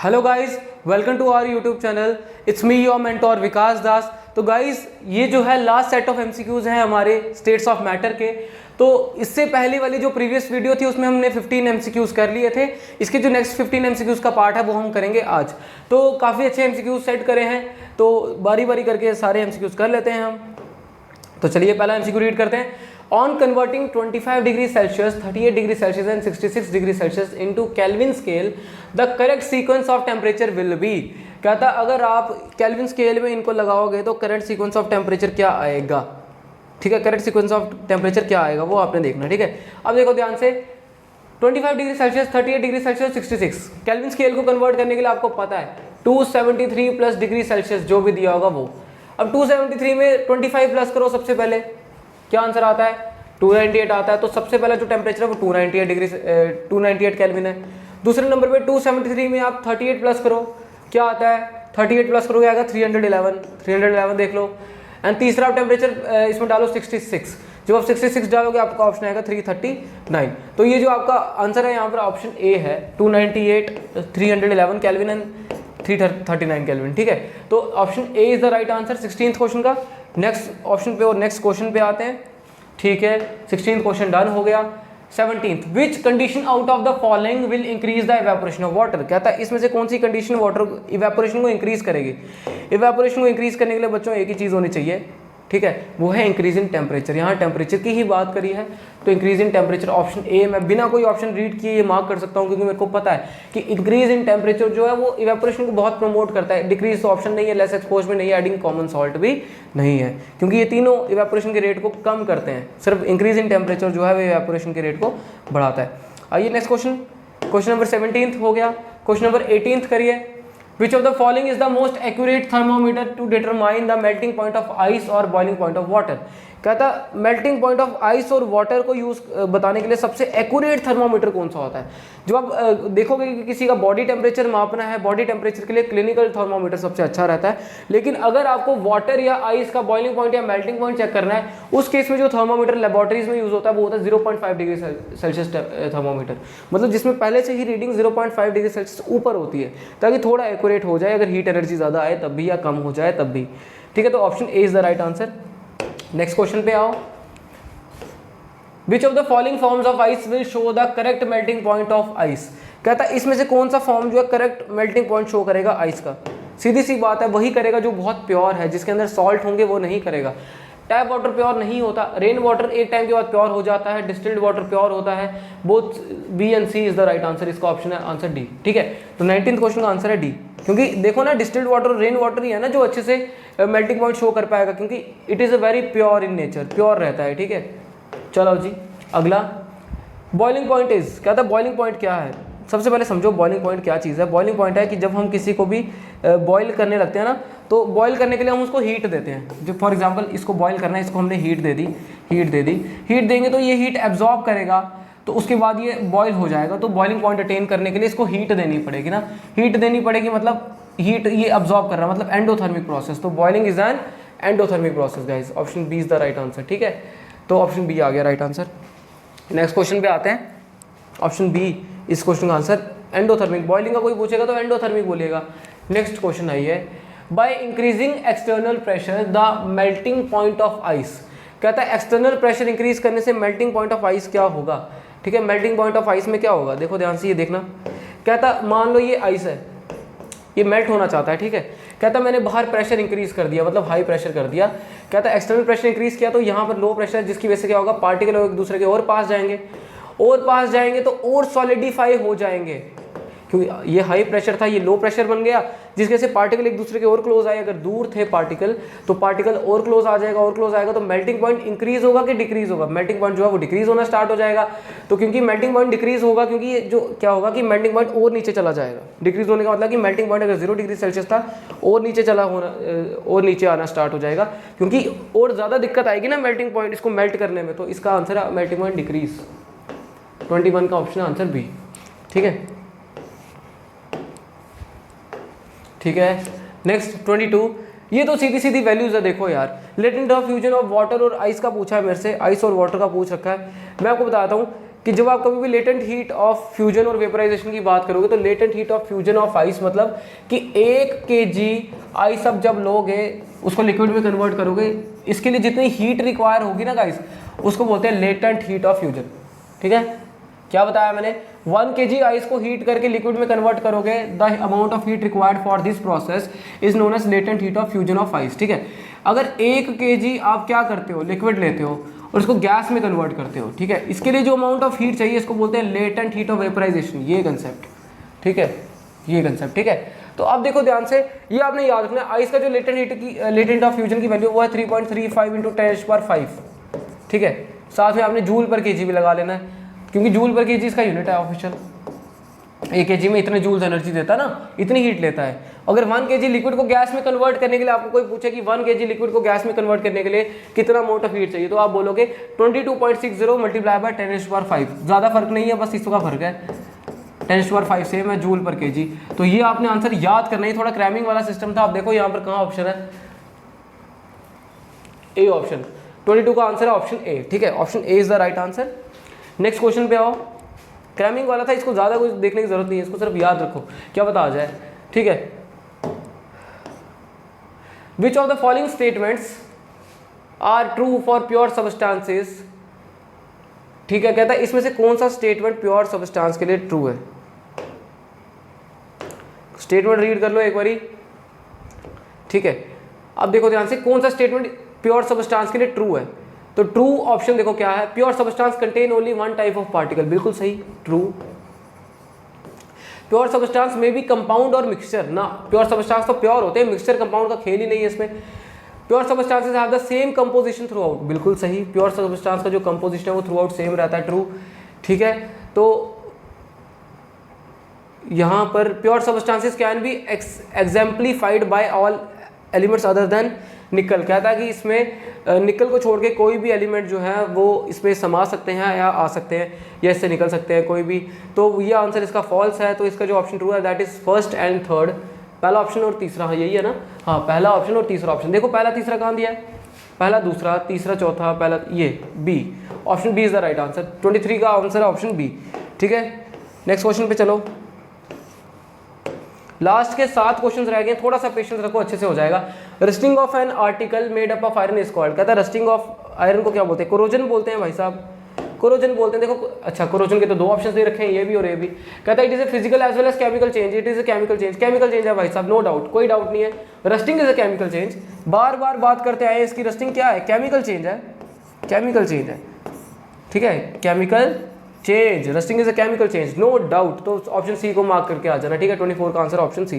Hello guys, welcome to our YouTube channel. It's me your mentor Vikas Das. तो guys, ये जो है लास्ट सेट ऑफ एमसीक्यूज हैं हमारे स्टेट्स ऑफ मैटर के। तो इससे पहले वाली जो प्रीवियस वीडियो थी उसमें हमने 15 एमसीक्यूज कर लिए थे। इसके जो नेक्स्ट 15 एमसीक्यूज का पार्ट है वो हम करेंगे आज। तो काफ़ी अच्छे एमसीक्यूज सेट करे हैं, तो बारी बारी करके सारे एमसीक्यूज कर लेते हैं हम। तो चलिए पहला एमसीक्यू रीड करते हैं। On converting 25 degree Celsius, 38 degree Celsius and 66 degree Celsius into kelvin scale, the correct sequence of temperature will be. कहता अगर आप केल्विन स्केल में इनको लगाओगे तो करेक्ट सीक्वेंस ऑफ टेम्परेचर क्या आएगा। ठीक है, करेक्ट सीक्वेंस ऑफ टेम्परेचर क्या आएगा वो आपने देखना। ठीक है, अब देखो ध्यान से, 25 degree Celsius, 38 degree Celsius, 66 kelvin scale को कन्वर्ट करने के लिए आपको पता है 273 प्लस डिग्री सेल्सियस जो भी दिया होगा वो। अब 273 में 25 प्लस करो, सबसे पहले क्या आंसर आता है 298 आता है। तो सबसे पहला जो टेम्परेचर है वो 298 डिग्री 298 केल्विन है। दूसरे नंबर पे 273 में आप 38 प्लस करो, क्या आता है 38 प्लस करोगे आएगा 311 देख लो। एंड तीसरा टेम्परेचर इसमें डालो 66। जब आप 66 डालोगे आपका ऑप्शन आएगा 339। तो ये जो आपका आंसर है यहाँ पर ऑप्शन ए है 298, 311 केल्विन एंड 339 केल्विन। ठीक है, तो option A is the right answer 16th question का। नेक्स्ट ऑप्शन पे और नेक्स्ट क्वेश्चन पे आते हैं। ठीक है, 16th क्वेश्चन डन हो गया। 17th, which condition out of the following will increase the evaporation of water. कहता है इसमें से कौन सी कंडीशन वाटर इवेपोरेशन को इंक्रीज करेगी। इवेपोरेशन को इंक्रीज करने के लिए बच्चों एक ही चीज़ होनी चाहिए, ठीक है, वो है इंक्रीज इन टेम्परेचर। यहाँ टेम्परेचर की ही बात करी है, तो increase in temperature option A. मैं बिना कोई ऑप्शन रीड किए ये मार्क कर सकता हूँ क्योंकि मेरे को पता है कि इंक्रीज इन टेम्परेचर जो है वो इवेपोरेशन को बहुत प्रमोट करता है। डिक्रीज तो ऑप्शन नहीं है, लेस एक्सपोज में नहीं है, एडिंग कॉमन सॉल्ट भी नहीं है, क्योंकि ये तीनों इवेपोरेशन के रेट को कम करते हैं। सिर्फ इंक्रीज इन टेम्परेचर जो है वो इवेपोरेशन के रेट को बढ़ाता है। आइए next question, question number 17th हो गया। क्वेश्चन नंबर 18th करिए। Which of the following is the most accurate thermometer to determine the melting point of ice or boiling point of water। कहता melting point of ice और water को use बताने के लिए सबसे एक्यूरेट थर्मोमीटर कौन सा होता है। जब आप देखोगे कि किसी का बॉडी टेम्परेचर मापना है, बॉडी टेम्परेचर के लिए क्लिनिकल थर्मोमीटर सबसे अच्छा रहता है। लेकिन अगर आपको वाटर या आइस का बॉइलिंग पॉइंट या मेल्टिंग पॉइंट चेक करना है, उस केस में जो थर्मोमीटर लेबोरेटरीज में यूज होता है वो होता है 0.5 डिग्री सेल्सियस थर्मोमीटर। मतलब जिसमें पहले से ही रीडिंग 0.5 डिग्री सेल्सियस ऊपर होती है, ताकि थोड़ा एक्यूरेट हो जाए, अगर हीट एनर्जी ज़्यादा आए तब भी या कम हो जाए तब भी। ठीक है, तो option A is the right answer. Next question पे आओ। विच of the following forms of ice will show the correct melting point of ice. कहता है इसमें से कौन सा फॉर्म जो है करेक्ट मेल्टिंग पॉइंट शो करेगा आइस का। सीधी सी बात है, वही करेगा जो बहुत प्योर है, जिसके अंदर सॉल्ट होंगे वो नहीं करेगा। टैप वाटर प्योर नहीं होता, रेन वाटर एक टाइम के बाद प्योर हो जाता है, डिस्टिल्ड वाटर प्योर होता है। Both B and C is the right answer. इसका ऑप्शन है आंसर डी। ठीक है, तो 19th क्वेश्चन का आंसर है डी, क्योंकि देखो ना डिस्टिल्ड वाटर और रेन वाटर ही है ना जो अच्छे से मेल्टिंग पॉइंट शो कर पाएगा, क्योंकि it is a very pure in nature, pure रहता है। ठीक है, चलो जी अगला। बॉइलिंग पॉइंट इज, कहता है बॉइलिंग पॉइंट क्या है। सबसे पहले समझो बॉइलिंग पॉइंट क्या चीज़ है। बॉइलिंग पॉइंट है कि जब हम किसी को भी बॉईल करने लगते हैं ना, तो बॉईल करने के लिए हम उसको हीट देते हैं। जो फॉर एग्जांपल इसको बॉईल करना है, इसको हमने हीट दे दी, हीट देंगे तो ये हीट एब्जॉर्ब करेगा, तो उसके बाद ये बॉईल हो जाएगा। तो बॉइलिंग पॉइंट अटेन करने के लिए इसको हीट देनी पड़ेगी ना, हीट देनी पड़ेगी, मतलब हीट ये अब्जॉर्ब कर रहा है, मतलब एंडोथर्मिक प्रोसेस। तो boiling is an endothermic process guys. Option B is the right answer. ठीक है, तो ऑप्शन बी आ गया राइट आंसर। नेक्स्ट क्वेश्चन पे आते हैं। ऑप्शन बी इस क्वेश्चन का आंसर एंडोथर्मिक। बॉइलिंग का कोई पूछेगा तो एंडोथर्मिक बोलिएगा। नेक्स्ट क्वेश्चन आई है, by increasing external pressure the melting point of ice. कहता है एक्सटर्नल प्रेशर इंक्रीज करने से मेल्टिंग पॉइंट ऑफ आइस क्या होगा। ठीक है, मेल्टिंग पॉइंट ऑफ आइस में क्या होगा, देखो ध्यान से ये देखना। कहता मान लो ये आइस है, ये मेल्ट होना चाहता है। ठीक है, कहता मैंने बाहर प्रेशर इंक्रीज कर दिया, मतलब हाई प्रेशर कर दिया। कहता एक्सटर्नल प्रेशर इंक्रीज किया तो यहाँ पर लो प्रेशर, जिसकी वजह से क्या होगा पार्टिकल एक दूसरे के और पास जाएंगे तो और सॉलिडिफाई हो जाएंगे, क्योंकि ये हाई प्रेशर था, ये लो प्रेशर बन गया, जिसके से पार्टिकल एक दूसरे के और क्लोज आए। अगर दूर थे पार्टिकल तो पार्टिकल और क्लोज आ जाएगा, तो मेल्टिंग पॉइंट इंक्रीज होगा कि डिक्रीज होगा। मेल्टिंग पॉइंट जो है वो डिक्रीज होना स्टार्ट हो जाएगा। तो क्योंकि मेल्टिंग पॉइंट डिक्रीज होगा, क्योंकि ये जो क्या होगा कि मेल्टिंग पॉइंट और नीचे चला जाएगा। डिक्रीज होने का मतलब कि मेल्टिंग पॉइंट अगर 0 डिग्री सेल्सियस था और नीचे आना स्टार्ट हो जाएगा, क्योंकि और ज़्यादा दिक्कत आएगी ना मेल्टिंग पॉइंट इसको मेल्ट करने में। तो इसका आंसर है मेल्टिंग पॉइंट डिक्रीज। 21 का ऑप्शन आंसर बी। ठीक है, ठीक है। नेक्स्ट 22, ये तो सीधी सीधी वैल्यूज है। देखो यार, लेटेंट फ्यूजन ऑफ वाटर और आइस का पूछा है मेरे से, आइस और वाटर का पूछ रखा है। मैं आपको बताता हूँ कि जब आप कभी भी लेटेंट हीट ऑफ फ्यूजन और वेपराइजेशन की बात करोगे तो latent heat of fusion of ice मतलब कि 1 kg आइस अब जब लोगे उसको लिक्विड में कन्वर्ट करोगे, इसके लिए जितनी हीट रिक्वायर होगी ना गाइस उसको बोलते हैं लेटेंट हीट ऑफ फ्यूजन। ठीक है, क्या बताया मैंने, 1 kg आइस को हीट करके लिक्विड में कन्वर्ट करोगे, the amount of heat required for this process is known as latent heat of fusion of ice. ठीक है, अगर 1 kg आप क्या करते हो, लिक्विड लेते हो और उसको गैस में कन्वर्ट करते हो, ठीक है, इसके लिए जो अमाउंट ऑफ हीट चाहिए इसको बोलते हैं लेटेंट हीट ऑफ वेपराइजेशन, ये कंसेप्ट। ठीक है, ये कंसेप्ट। ठीक है, तो अब देखो ध्यान से, ये आपने याद रखना है, आइस का जो लेटेंट ऑफ फ्यूजन की वैल्यू वो है 3.35 × 10⁵। ठीक है, साथ में आपने जूल पर केजी भी लगा लेना है, क्योंकि जूल पर केजी इसका यूनिट है ऑफिशियल। 1 kg में इतने जूल्स एनर्जी देता है ना, इतनी हीट लेता है। अगर 1 kg लिक्विड को गैस में कन्वर्ट करने के लिए आपको कोई पूछे कि 1 kg लिक्विड को गैस में कन्वर्ट करने के लिए कितना अमाउंट ऑफ हीट चाहिए, तो आप बोलोगे 22.60 मल्टीप्लाई बाय 10⁵। ज़्यादा फर्क नहीं है, बस इसका फर्क है, 10⁵ सेम है जूल पर केजी। तो ये आपने आंसर याद करना है, थोड़ा क्रैमिंग वाला सिस्टम था। आप देखो यहाँ पर कहाँ ऑप्शन है, ए ऑप्शन, 22 का आंसर है ऑप्शन ए। ठीक है, option A is the right answer. Next question पे आओ, क्रैमिंग वाला था, इसको ज़्यादा कुछ देखने की जरूरत नहीं है, इसको सिर्फ याद रखो क्या पता आ जाए। ठीक है, which of the following statements are true for pure substances. ठीक है, कहता है इसमें से कौन सा स्टेटमेंट प्योर सब्सटेंस के लिए ट्रू है। स्टेटमेंट रीड कर लो एक बारी। ठीक है, अब देखो ध्यान से, कौन सा स्टेटमेंट प्योर सब्सटेंस के लिए ट्रू है। तो ट्रू ऑप्शन देखो क्या है, pure substance contain only 1 type of particle, बिल्कुल सही, ट्रू। प्योर सब्सटेंस में भी कंपाउंड और मिक्सचर ना, प्योर सब्सटेंस तो प्योर होते हैं, मिक्सचर कंपाउंड का खेल ही नहीं है इसमें। Pure substances have the same composition through out, बिल्कुल सही, प्योर सब्सटेंस का जो कंपोजिशन है वो थ्रू आउट सेम रहता है, ट्रू। ठीक है, तो यहाँ पर pure substances can be exemplified by all elements other than nickel. कहता है कि इसमें निकल को छोड़ के कोई भी एलिमेंट जो है वो इसमें समा सकते हैं या आ सकते हैं या इससे निकल सकते हैं कोई भी। तो ये आंसर इसका फॉल्स है, तो इसका जो ऑप्शन ट्रू है that is first and third, पहला ऑप्शन और तीसरा। हाँ यही है ना, हाँ पहला ऑप्शन और तीसरा ऑप्शन। देखो पहला तीसरा कहाँ दिया है, पहला दूसरा तीसरा चौथा पहला, ये B, option B is the right answer. 23 का आंसर है ऑप्शन बी। ठीक है, नेक्स्ट क्वेश्चन पे चलो। लास्ट के 7 क्वेश्चंस रह गए, थोड़ा सा पेशेंस रखो, अच्छे से हो जाएगा। Rusting of an article made up of iron is called. कहता है रस्टिंग ऑफ आयरन को क्या बोलते हैं, कोरोजन बोलते हैं भाई साहब, कोरोजन बोलते हैं। देखो अच्छा, कोरोजन के तो 2 ऑप्शंस दे रखे हैं, ये भी और ये भी। कहता है it is a physical as well as chemical change, it is a chemical change, chemical change है भाई साहब, नो डाउट, कोई डाउट नहीं है, rusting is a chemical change. बार बार बात करते आए इसकी, रस्टिंग क्या है, केमिकल चेंज है, केमिकल चेंज है। ठीक है, chemical change, rusting is a chemical change, no doubt. तो ऑप्शन सी को मार्क करके आ जाना। ठीक है, 24 का answer option C.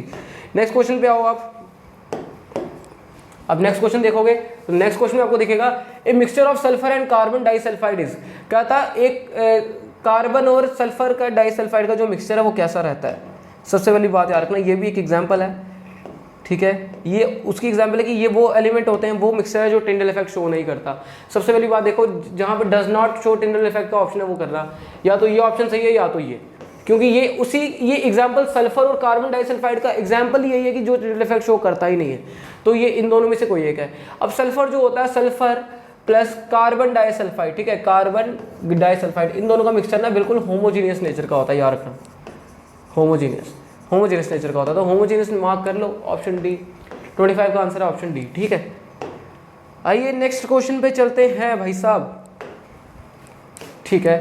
Next question पे आओ आप। अब नेक्स्ट क्वेश्चन देखोगे तो नेक्स्ट क्वेश्चन में आपको दिखेगा a mixture of sulphur and carbon disulphide is. कहता एक कार्बन और सल्फर का डाइसल्फाइड का जो मिक्सचर है वो कैसा रहता है। सबसे पहली बात याद रखना, ये भी एक एग्जाम्पल है। ठीक है, ये उसकी एग्जाम्पल है कि ये वो एलिमेंट होते हैं, वो मिक्सचर है जो टिंडल इफेक्ट शो नहीं करता। सबसे पहली बात देखो, जहाँ पे does not show Tyndall effect का ऑप्शन है वो करना, या तो ये ऑप्शन सही है या तो ये, क्योंकि ये एग्जाम्पल सल्फर और कार्बन डाइसल्फाइड का एग्जाम्पल यही है कि जो टिंडल इफेक्ट शो करता ही नहीं है। तो ये इन दोनों में से कोई एक है। अब सल्फर जो होता है, सल्फर प्लस कार्बन डाइसल्फाइड, ठीक है, कार्बन डाइसल्फाइड, इन दोनों का मिक्सचर ना बिल्कुल होमोजीनियस नेचर का होता है, याद रखना, होमोजीनियस नेचर का होता है। तो होमोजीनियस मार्क कर लो, ऑप्शन डी। 25 का आंसर है ऑप्शन डी। ठीक है, आइए नेक्स्ट क्वेश्चन पे चलते हैं भाई साहब। ठीक है,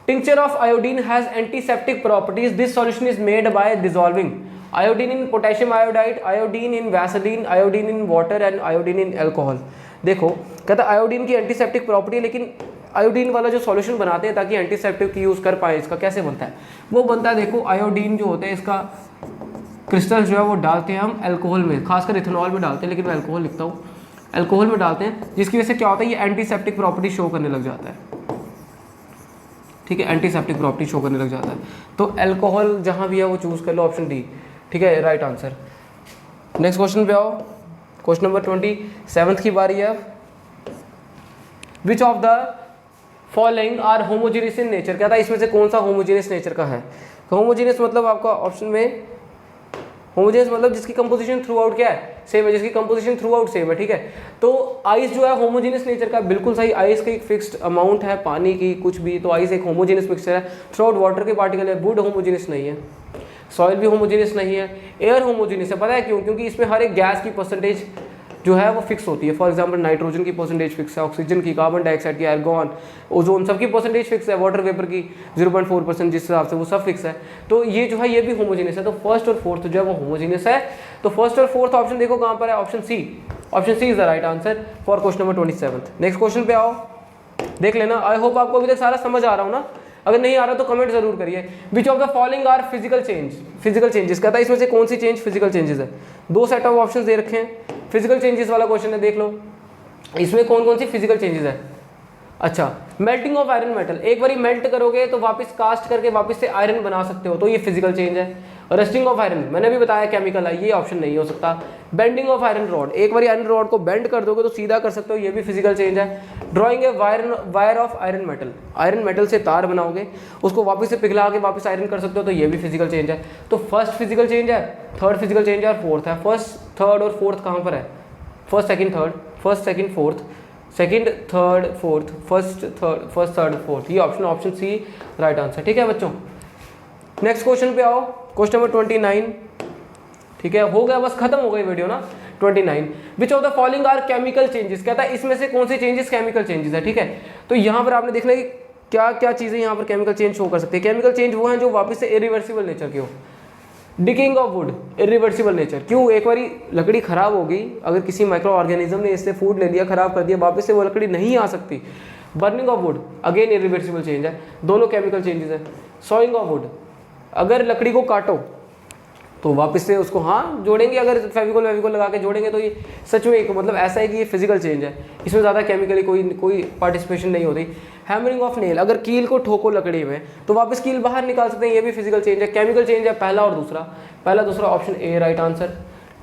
tincture of iodine has antiseptic properties, this solution is made by dissolving iodine in potassium iodide, iodine in Vaseline, iodine in water and iodine in alcohol. देखो कहता है आयोडीन की एंटीसेप्टिक प्रॉपर्टी है, लेकिन आयोडीन वाला जो सॉल्यूशन बनाते हैं ताकि एंटीसेप्टिक की यूज़ कर पाए, इसका कैसे बनता है, वो बनता है देखो, आयोडीन जो होता है इसका क्रिस्टल जो है वो डालते हैं हम अल्कोहल में, खासकर इथेनॉल में डालते हैं, लेकिन मैं अल्कोहल लिखता हूँ, अल्कोहल में डालते हैं, जिसकी वजह से क्या होता है, ये एंटीसेप्टिक प्रॉपर्टी शो करने लग जाता है। ठीक है, एंटीसेप्टिक प्रॉपर्टी शो करने लग जाता है। तो अल्कोहल जहाँ भी है वो चूज़ कर लो, ऑप्शन डी। ठीक है, राइट आंसर। नेक्स्ट क्वेश्चन पे आओ, क्वेश्चन नंबर 27 की बारी है। Which of the following are homogeneous in nature. कहता है इसमें से कौन सा होमोजीनियस नेचर का है। तो होमोजीनियस मतलब आपका ऑप्शन में होमोजेनियस मतलब जिसकी कंपोजिशन थ्रू आउट क्या है, सेम है, जिसकी कंपोजिशन थ्रू आउट सेम है, ठीक है। तो आइस जो है होमोजेनियस नेचर का, बिल्कुल सही, आइस का एक फिक्स्ड अमाउंट है पानी की कुछ भी, तो आइस एक होमोजेनियस मिक्सचर है। थ्रू आउट वाटर के पार्टिकल है, वुड होमोजेनियस नहीं है, सॉइल भी होमोजेनियस नहीं है, एयर होमोजेनियस है। पता है क्यों? क्योंकि इसमें हर एक गैस की परसेंटेज जो है वो फिक्स होती है। फॉर एग्जांपल नाइट्रोजन की परसेंटेज फिक्स है, ऑक्सीजन की, कार्बन डाइऑक्साइड की, आर्गन, ओजोन, सबकी परसेंटेज फिक्स है, वाटर वेपर की 0.4% जिस हिसाब से, वो सब फिक्स है। तो ये जो है ये भी होमोजेनियस है। तो फर्स्ट और फोर्थ जो है वो होमोजेनियस है। तो फर्स्ट और फोर्थ ऑप्शन देखो कहाँ पर है, option C. Option C is the right answer for question number 27। Next question पे आओ, देख लेना। आई होप आपको अभी तक सारा समझ आ रहा हो ना। अगर नहीं आ रहा तो कमेंट जरूर करिए। Which of the following are physical change, physical changes कहता है इसमें से कौन सी चेंज फिजिकल चेंजेस है। दो सेट ऑफ ऑप्शंस दे रखे हैं, फिजिकल चेंजेस वाला क्वेश्चन है, देख लो इसमें कौन कौन सी फिजिकल चेंजेस है। अच्छा, मेल्टिंग ऑफ आयरन मेटल, एक बार मेल्ट करोगे तो वापस कास्ट करके वापस से आयरन बना सकते हो, तो ये फिजिकल चेंज है। रस्टिंग ऑफ आयरन मैंने भी बताया केमिकल है, ये ऑप्शन नहीं हो सकता। बेंडिंग ऑफ आयरन रॉड, एक बार आयरन रॉड को बेंड कर दोगे तो सीधा कर सकते हो, ये भी फिजिकल चेंज है। Drawing a wire of iron metal, iron metal से तार बनाओगे, उसको वापस से पिघला के वापस आयरन कर सकते हो, तो ये भी फिजिकल चेंज है। तो फर्स्ट फिजिकल चेंज है, थर्ड फिजिकल चेंज है और फोर्थ है। फर्स्ट, थर्ड और फोर्थ कहाँ पर है? First second third, first second fourth, second third fourth, first third fourth, ये ऑप्शन सी राइट आंसर। ठीक है बच्चों, नेक्स्ट क्वेश्चन पे आओ, क्वेश्चन नंबर 29। ठीक है, हो गया, बस खत्म हो गई वीडियो ना। 29, which of the following are chemical changes, कहता है इसमें से कौन से चेंजेस केमिकल चेंजेस है। ठीक है, तो यहाँ पर आपने देखना कि क्या क्या चीजें यहाँ पर केमिकल चेंज शो कर सकती है। केमिकल चेंज वो हैं जो वापस से इरिवर्सिबल नेचर के हो। डिकिंग ऑफ वुड, इरिवर्सिबल नेचर, क्यों? एक बारी लकड़ी खराब हो गई, अगर किसी माइक्रो ऑर्गेनिज्म ने इससे फूड ले लिया, खराब कर दिया, वापस से वो लकड़ी नहीं आ सकती। Burning of would, again irreversible change है, दोनों केमिकल चेंजेस है। सॉइंग ऑफ वुड, अगर लकड़ी को काटो तो वापस से उसको हाँ जोड़ेंगे, अगर फेविकोल लगा के जोड़ेंगे, तो ये सच में एक मतलब ऐसा है कि ये फिजिकल चेंज है, इसमें ज़्यादा केमिकली कोई पार्टिसिपेशन नहीं होती। हैमरिंग ऑफ नेल, अगर कील को ठोको लकड़ी में तो वापस कील बाहर निकाल सकते हैं, ये भी फिजिकल चेंज है। केमिकल चेंज है पहला और दूसरा, पहला दूसरा ऑप्शन ए राइट आंसर।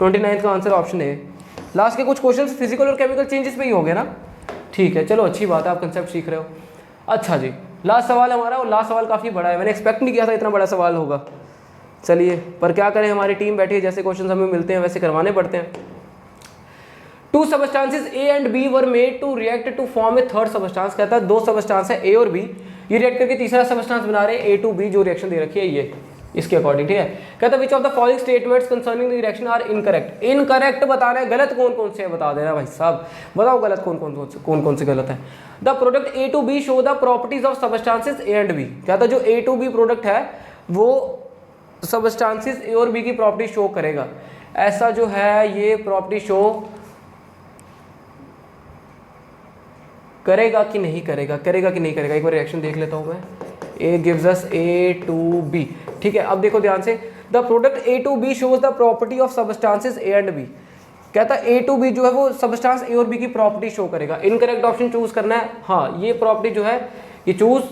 29 का आंसर ऑप्शन ए। लास्ट के कुछ क्वेश्चन फिजिकल और केमिकल चेंजेस पे ही हो गया ना। ठीक है, चलो अच्छी बात है, आप कंसेप्ट सीख रहे हो। अच्छा जी, लास्ट सवाल हमारा, और लास्ट सवाल काफ़ी बड़ा है, मैंने एक्सपेक्ट नहीं किया था इतना बड़ा सवाल होगा। चलिए, पर क्या करें, हमारी टीम बैठी है, जैसे क्वेश्चन हमें मिलते हैं वैसे करवाने पड़ते हैं। Two substances A and B were made to react to form a third substance, कहता है दो सबस्टांस है ए और बी, ये रिएक्ट करके तीसरा सबस्टांस बना रहे हैं, ए टू बी जो रिएक्शन दे रखी है ये इसके अकॉर्डिंग। ठीक है, कहता है which of the following statements concerning the reaction are incorrect. Incorrect बताना है, गलत कौन कौन से बता देना भाई साहब, बताओ गलत कौन कौन से गलत है। The product A two B show the properties of substances A and B, कहता है जो ए टू बी प्रोडक्ट है वो सबस्टांसेस ए और बी की प्रॉपर्टी शो करेगा। ऐसा जो है ये प्रॉपर्टी शो करेगा कि नहीं करेगा, करेगा कि नहीं करेगा, एक बार रिएक्शन देख लेता हूं मैं। A gives us A two B, ठीक है, अब देखो ध्यान से, the product A two B shows the property of substances A and B, कहता है ए टू बी जो है वो सबस्टांस ए और बी की प्रॉपर्टी शो करेगा। इनकरेक्ट ऑप्शन चूज करना है। हाँ, ये प्रॉपर्टी जो है ये चूज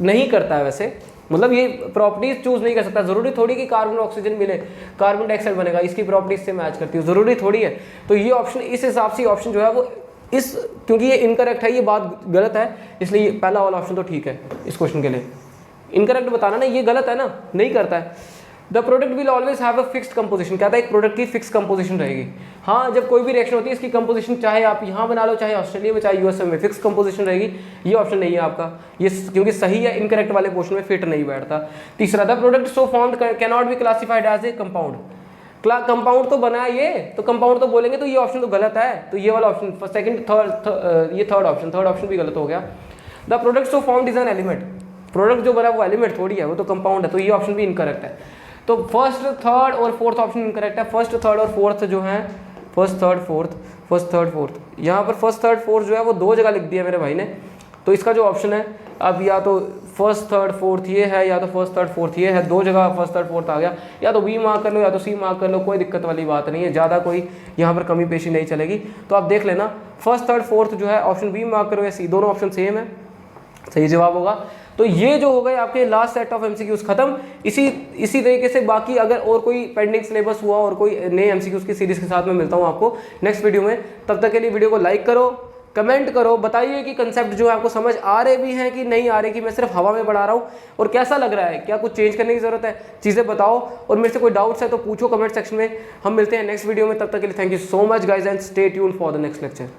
नहीं करता है, वैसे मतलब ये प्रॉपर्टीज चूज नहीं कर सकता। जरूरी थोड़ी कि कार्बन ऑक्सीजन मिले, कार्बन डाइऑक्साइड बनेगा, इसकी प्रॉपर्टीज से मैच करती है, जरूरी थोड़ी है। तो ये ऑप्शन इस हिसाब से ऑप्शन जो है वो इस, क्योंकि ये इनकरेक्ट है, ये बात गलत है, इसलिए पहला वाला ऑप्शन तो ठीक है इस क्वेश्चन के लिए। इनकरेक्ट बताना ना, ये गलत है ना, नहीं करता है। The product will always have a fixed composition, कहता है एक प्रोडक्ट की फिक्स कंपोजिशन रहेगी। हाँ, जब कोई भी रिएक्शन होती है इसकी कंपोजिशन चाहे आप यहाँ बना लो, चाहे ऑस्ट्रेलिया में, चाहे यूएसए में, फिक्स कंपोजिशन रहेगी। ये ऑप्शन नहीं है आपका, ये क्योंकि सही है, इनकरेक्ट वाले पोर्शन में फिट नहीं बैठता। तीसरा, the product so formed can not be classified as a compound, compound तो बना है ये, तो कंपाउंड तो बोलेंगे, तो ये ऑप्शन तो गलत है। तो ये वाला ऑप्शन सेकंड ये थर्ड ऑप्शन भी गलत हो गया। The product so formed is an element, product जो बना वो एलिमेंट थोड़ी है, वो तो कंपाउंड है, तो ये ऑप्शन भी इनकरेक्ट है। तो फर्स्ट थर्ड और फोर्थ ऑप्शन इनकरेक्ट है। फर्स्ट थर्ड और फोर्थ जो है, फर्स्ट थर्ड फोर्थ, यहाँ पर फर्स्ट थर्ड फोर्थ जो है वो दो जगह लिख दिया मेरे भाई ने। तो इसका जो ऑप्शन है, अब या तो फर्स्ट थर्ड फोर्थ ये है, या तो फर्स्ट थर्ड फोर्थ ये है, दो जगह फर्स्ट थर्ड फोर्थ आ गया। या तो बी मार्क कर लो या तो सी मार्क कर लो, कोई दिक्कत वाली बात नहीं है, ज़्यादा कोई यहाँ पर कमी पेशी नहीं चलेगी। तो आप देख लेना, फर्स्ट थर्ड फोर्थ जो है ऑप्शन बी मार्क करो या सी, दोनों ऑप्शन सेम है, सही जवाब होगा। तो ये जो हो गए आपके लास्ट सेट ऑफ एमसीक्यूज खत्म। इसी तरीके से बाकी अगर और कोई पेंडिंग सिलेबस हुआ और कोई नए एमसीक्यूज की सीरीज के साथ मैं मिलता हूँ आपको नेक्स्ट वीडियो में। तब तक के लिए वीडियो को लाइक करो, कमेंट करो, बताइए कि कंसेप्ट जो है आपको समझ आ रहे भी हैं कि नहीं आ रहे, कि मैं सिर्फ हवा में बढ़ा रहा हूँ, और कैसा लग रहा है, क्या कुछ चेंज करने की ज़रूरत है, चीज़ें बताओ। और मेरे से कोई डाउट्स है तो पूछो कमेंट सेक्शन में। हम मिलते हैं नेक्स्ट वीडियो में, तब तक के लिए thank you so much guys and stay tuned for the next lecture.